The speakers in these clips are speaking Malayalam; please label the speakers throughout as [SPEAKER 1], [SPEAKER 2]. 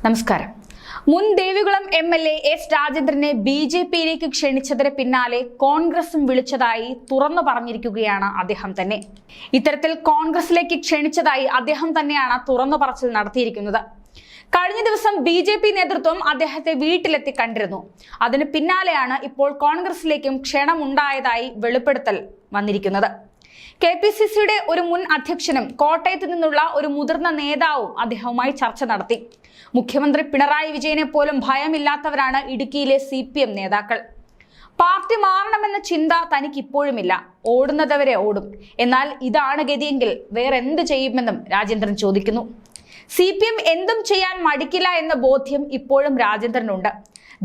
[SPEAKER 1] നമസ്കാരം. മുൻ ദേവികുളം എംഎൽഎ എസ് രാജേന്ദ്രനെ ബിജെപിയിലേക്ക് ക്ഷണിച്ചതിന് പിന്നാലെ കോൺഗ്രസും വിളിച്ചതായി തുറന്നു പറഞ്ഞിരിക്കുകയാണ് അദ്ദേഹം തന്നെ. ഇത്തരത്തിൽ കോൺഗ്രസിലേക്ക് ക്ഷണിച്ചതായി അദ്ദേഹം തന്നെയാണ് തുറന്നു പറച്ചിൽ നടത്തിയിരിക്കുന്നത്. കഴിഞ്ഞ ദിവസം ബിജെപി നേതൃത്വം അദ്ദേഹത്തെ വീട്ടിലെത്തി കണ്ടിരുന്നു. അതിന് പിന്നാലെയാണ് ഇപ്പോൾ കോൺഗ്രസിലേക്കും ക്ഷണമുണ്ടായതായി വെളിപ്പെടുത്തൽ വന്നിരിക്കുന്നത്. KPCCയുടെ ഒരു മുൻ അധ്യക്ഷനും കോട്ടയത്ത് നിന്നുള്ള ഒരു മുതിർന്ന നേതാവും അദ്ദേഹവുമായി ചർച്ച നടത്തി. മുഖ്യമന്ത്രി പിണറായി വിജയനെ പോലും ഭയമില്ലാത്തവരാണ് ഇടുക്കിയിലെ CPM നേതാക്കൾ. പാർട്ടി മാറണമെന്ന ചിന്ത തനിക്ക് ഇപ്പോഴുമില്ല, ഓടുന്നതവരെ ഓടും. എന്നാൽ ഇതാണ് ഗതിയെങ്കിൽ വേറെ എന്ത് ചെയ്യുമെന്നും രാജേന്ദ്രൻ ചോദിക്കുന്നു. CPM എന്തും ചെയ്യാൻ മടിക്കില്ല എന്ന ബോധ്യം ഇപ്പോഴും രാജേന്ദ്രനുണ്ട്.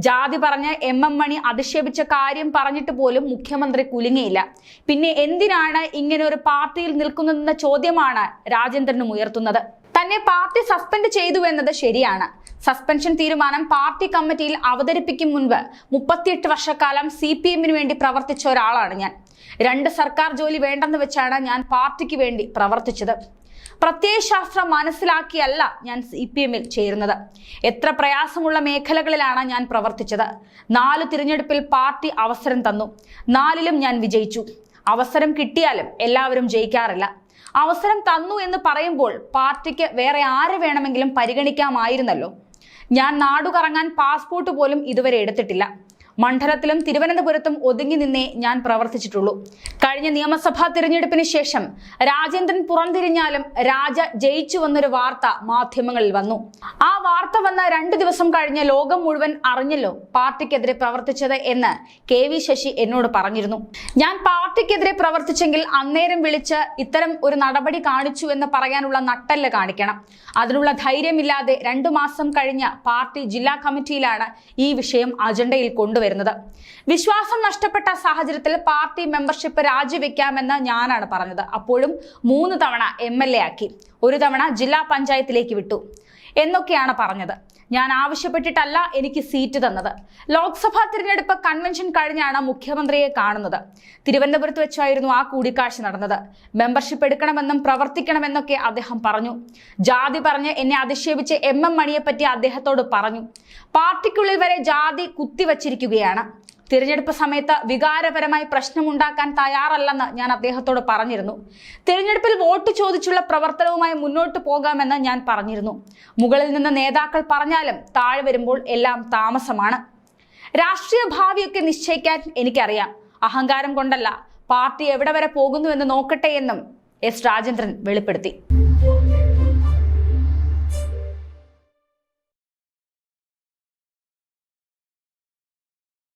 [SPEAKER 1] ജാതി പറഞ്ഞ് MM മണി അധിക്ഷേപിച്ച കാര്യം പറഞ്ഞിട്ട് പോലും മുഖ്യമന്ത്രി കുലുങ്ങിയില്ല. പിന്നെ എന്തിനാണ് ഇങ്ങനെ ഒരു പാർട്ടിയിൽ നിൽക്കുന്നതെന്ന ചോദ്യമാണ് രാജേന്ദ്രനും ഉയർത്തുന്നത്. തന്നെ പാർട്ടി സസ്പെൻഡ് ചെയ്തു എന്നത് ശരിയാണ്. സസ്പെൻഷൻ തീരുമാനം പാർട്ടി കമ്മിറ്റിയിൽ അവതരിപ്പിക്കും മുൻപ് 38 വർഷക്കാലം CPMന് വേണ്ടി പ്രവർത്തിച്ച ഒരാളാണ് ഞാൻ. 2 സർക്കാർ ജോലി വേണ്ടെന്ന് വെച്ചാണ് ഞാൻ പാർട്ടിക്ക് വേണ്ടി പ്രവർത്തിച്ചത്. പ്രത്യയശാസ്ത്രം മനസ്സിലാക്കിയല്ല ഞാൻ CPMൽ ചേരുന്നത്. എത്ര പ്രയാസമുള്ള മേഖലകളിലാണ് ഞാൻ പ്രവർത്തിച്ചത്. 4 തിരഞ്ഞെടുപ്പിൽ പാർട്ടി അവസരം തന്നു. 4ലും ഞാൻ വിജയിച്ചു. അവസരം കിട്ടിയാലും എല്ലാവരും ജയിക്കാറില്ല. അവസരം തന്നു എന്ന് പറയുമ്പോൾ പാർട്ടിക്ക് വേറെ ആരെ വേണമെങ്കിലും പരിഗണിക്കാമായിരുന്നല്ലോ. ഞാൻ നാടുകറങ്ങാൻ പാസ്പോർട്ട് പോലും ഇതുവരെ എടുത്തിട്ടില്ല. മണ്ഡലത്തിലും തിരുവനന്തപുരത്തും ഒതുങ്ങി നിന്നേ ഞാൻ പ്രവർത്തിച്ചിട്ടുള്ളൂ. കഴിഞ്ഞ നിയമസഭാ തിരഞ്ഞെടുപ്പിന് ശേഷം രാജേന്ദ്രൻ പുറംതിരിഞ്ഞാലും രാജ ജയിച്ചു വന്നൊരു വാർത്ത മാധ്യമങ്ങളിൽ വന്നു. ആ വാർത്ത വന്ന 2 ദിവസം കഴിഞ്ഞ് ലോകം മുഴുവൻ അറിഞ്ഞല്ലോ പാർട്ടിക്കെതിരെ പ്രവർത്തിച്ചത് എന്ന് KV ശശി എന്നോട് പറഞ്ഞിരുന്നു. ഞാൻ പാർട്ടിക്കെതിരെ പ്രവർത്തിച്ചെങ്കിൽ അന്നേരം വിളിച്ച് ഇത്തരം ഒരു നടപടി കാണിച്ചു എന്ന് പറയാനുള്ള നട്ടല് കാണിക്കണം. അതിനുള്ള ധൈര്യമില്ലാതെ 2 മാസം കഴിഞ്ഞ് പാർട്ടി ജില്ലാ കമ്മിറ്റിയിലാണ് ഈ വിഷയം അജണ്ടയിൽ കൊണ്ടുവരുന്നത്. വിശ്വാസം നഷ്ടപ്പെട്ട സാഹചര്യത്തിൽ പാർട്ടി മെമ്പർഷിപ്പ് രാജിവെക്കാമെന്ന് ഞാനാണ് പറഞ്ഞത്. അപ്പോഴും 3 തവണ MLA ആക്കി, 1 തവണ ജില്ലാ പഞ്ചായത്തിലേക്ക് വിട്ടു എന്നൊക്കെയാണ് പറഞ്ഞത്. ഞാൻ ആവശ്യപ്പെട്ടിട്ടല്ല എനിക്ക് സീറ്റ് തന്നത്. ലോക്സഭാ തിരഞ്ഞെടുപ്പ് കൺവെൻഷൻ കഴിഞ്ഞാണ് മുഖ്യമന്ത്രിയെ കാണുന്നത്. തിരുവനന്തപുരത്ത് വെച്ചായിരുന്നു ആ കൂടിക്കാഴ്ച നടന്നത്. മെമ്പർഷിപ്പ് എടുക്കണമെന്നും പ്രവർത്തിക്കണമെന്നൊക്കെ അദ്ദേഹം പറഞ്ഞു. ജാതി പറഞ്ഞ് എന്നെ അധിക്ഷേപിച്ച് MM മണിയെ പറ്റി അദ്ദേഹത്തോട് പറഞ്ഞു. പാർട്ടിക്കുള്ളിൽ വരെ ജാതി കുത്തിവച്ചിരിക്കുകയാണ്. തിരഞ്ഞെടുപ്പ് സമയത്ത് വികാരപരമായി പ്രശ്നമുണ്ടാക്കാൻ തയ്യാറല്ലെന്ന് ഞാൻ അദ്ദേഹത്തോട് പറഞ്ഞിരുന്നു. തിരഞ്ഞെടുപ്പിൽ വോട്ട് ചോദിച്ചുള്ള പ്രവർത്തനവുമായി മുന്നോട്ട് പോകാമെന്ന് ഞാൻ പറഞ്ഞിരുന്നു. മുകളിൽ നിന്ന് നേതാക്കൾ പറഞ്ഞാലും താഴെ വരുമ്പോൾ എല്ലാം താമസമാണ്. രാഷ്ട്രീയ ഭാവിയൊക്കെ നിശ്ചയിക്കാൻ എനിക്കറിയാം. അഹങ്കാരം കൊണ്ടല്ല, പാർട്ടി എവിടെ വരെ പോകുന്നുവെന്ന് നോക്കട്ടെ എന്നും S രാജേന്ദ്രൻ വെളിപ്പെടുത്തി.